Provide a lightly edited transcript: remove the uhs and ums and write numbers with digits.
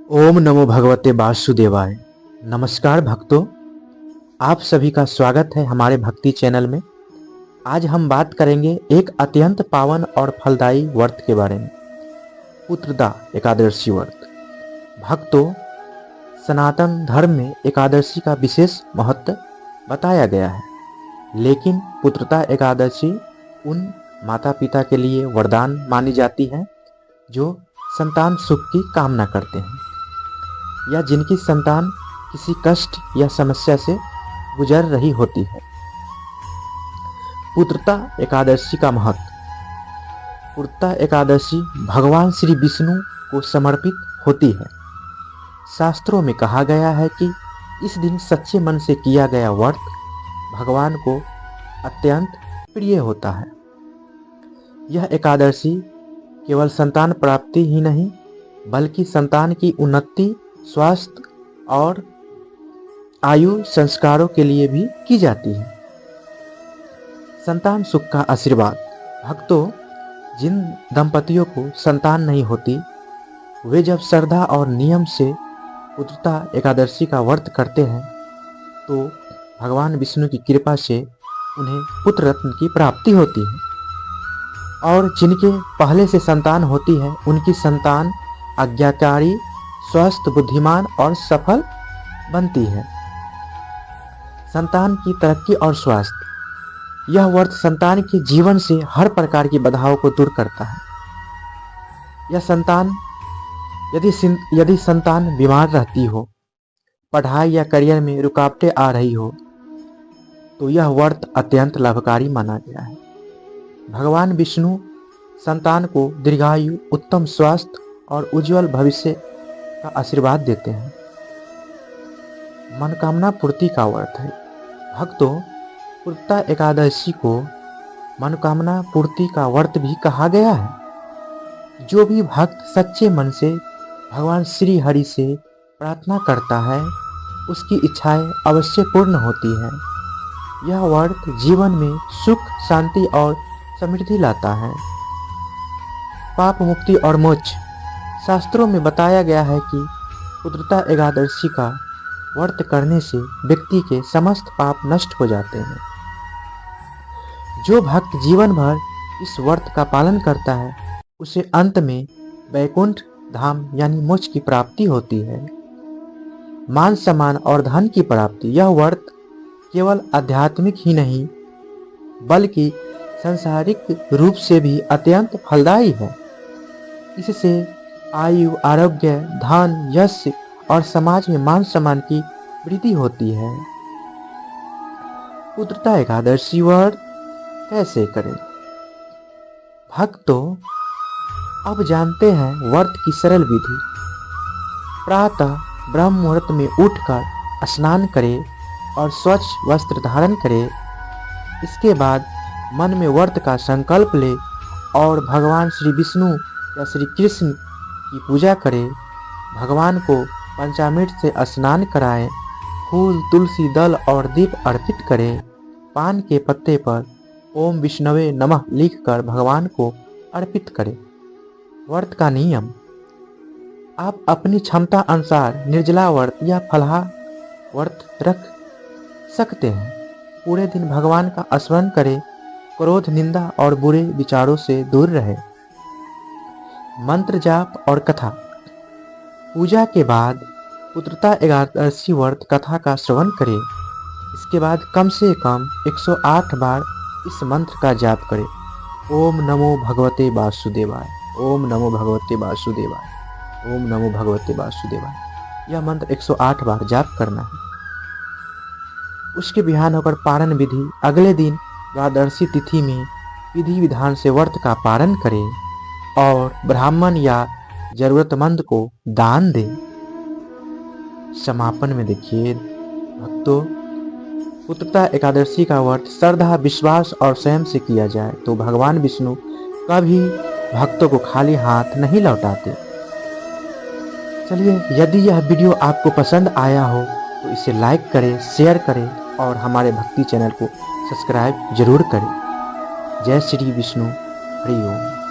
ओम नमो भगवते वासुदेवाय। नमस्कार भक्तों, आप सभी का स्वागत है हमारे भक्ति चैनल में। आज हम बात करेंगे एक अत्यंत पावन और फलदायी व्रत के बारे में, पुत्रदा एकादशी व्रत। भक्तों, सनातन धर्म में एकादशी का विशेष महत्व बताया गया है, लेकिन पुत्रदा एकादशी उन माता पिता के लिए वरदान मानी जाती है जो संतान सुख की कामना करते हैं या जिनकी संतान किसी कष्ट या समस्या से गुजर रही होती है। पुत्रदा एकादशी का महत्व। पुत्रदा एकादशी भगवान श्री विष्णु को समर्पित होती है। शास्त्रों में कहा गया है कि इस दिन सच्चे मन से किया गया व्रत भगवान को अत्यंत प्रिय होता है। यह एकादशी केवल संतान प्राप्ति ही नहीं, बल्कि संतान की उन्नति, स्वास्थ्य और आयु संस्कारों के लिए भी की जाती है। संतान सुख का आशीर्वाद। भक्तों, जिन दंपतियों को संतान नहीं होती, वे जब श्रद्धा और नियम से पुत्रदा एकादशी का व्रत करते हैं तो भगवान विष्णु की कृपा से उन्हें पुत्र रत्न की प्राप्ति होती है, और जिनके पहले से संतान होती है उनकी संतान आज्ञाकारी, स्वस्थ, बुद्धिमान और सफल बनती है। संतान की तरक्की और स्वास्थ्य। यह व्रत संतान के जीवन से हर प्रकार की बाधाओं को दूर करता है। यह संतान यदि संतान बीमार रहती हो, पढ़ाई या करियर में रुकावटें आ रही हो, तो यह व्रत अत्यंत लाभकारी माना गया है। भगवान विष्णु संतान को दीर्घायु, उत्तम स्वास्थ्य और उज्जवल भविष्य का आशीर्वाद देते हैं। मनोकामना पूर्ति का व्रत है। भक्तों, पुत्रदा एकादशी को मनोकामना पूर्ति का व्रत भी कहा गया है। जो भी भक्त सच्चे मन से भगवान श्री हरि से प्रार्थना करता है, उसकी इच्छाएं अवश्य पूर्ण होती है। यह व्रत जीवन में सुख, शांति और समृद्धि लाता है। पाप मुक्ति और मोक्ष। शास्त्रों में बताया गया है कि पुत्रदा एकादशी का व्रत करने से व्यक्ति के समस्त पाप नष्ट हो जाते हैं। जो भक्त जीवन भर इस व्रत का पालन करता है, उसे अंत में वैकुंठ धाम यानी मोक्ष की प्राप्ति होती है। मान सम्मान और धन की प्राप्ति। यह व्रत केवल आध्यात्मिक ही नहीं, बल्कि सांसारिक रूप से भी अत्यंत फलदायी है। इससे आयु, आरोग्य, धन, यश और समाज में मान सम्मान की वृद्धि होती है। पुत्रदा एकादशी व्रत कैसे करें? भक्तों, अब जानते हैं व्रत की सरल विधि। प्रातः ब्रह्म मुहूर्त में उठकर स्नान करें और स्वच्छ वस्त्र धारण करें। इसके बाद मन में व्रत का संकल्प ले और भगवान श्री विष्णु या श्री कृष्ण की पूजा करें। भगवान को पंचामृत से स्नान कराएं। फूल, तुलसी दल और दीप अर्पित करें। पान के पत्ते पर ओम विष्णवे नमः लिखकर भगवान को अर्पित करें। व्रत का नियम। आप अपनी क्षमता अनुसार निर्जला व्रत या फलाहार व्रत रख सकते हैं। पूरे दिन भगवान का स्मरण करें। क्रोध, निंदा और बुरे विचारों से दूर रहें। मंत्र जाप और कथा। पूजा के बाद पुत्रदा एकादशी व्रत कथा का श्रवण करें। इसके बाद कम से कम 108 बार इस मंत्र का जाप करें। ओम नमो भगवते वासुदेवाय, ओम नमो भगवते वासुदेवाय, ओम नमो भगवते वासुदेवाय। यह मंत्र 108 बार जाप करना है। उसके बिहान होकर पारण विधि। अगले दिन द्वादशी तिथि में विधि विधान से व्रत का पारण करें और ब्राह्मण या जरूरतमंद को दान दें। समापन में देखिए भक्तों, पुत्रदा एकादशी का व्रत श्रद्धा, विश्वास और स्वयं से किया जाए तो भगवान विष्णु कभी भक्तों को खाली हाथ नहीं लौटाते। चलिए, यदि यह वीडियो आपको पसंद आया हो तो इसे लाइक करें, शेयर करें और हमारे भक्ति चैनल को सब्सक्राइब जरूर करें। जय श्री विष्णु। हरि ओम।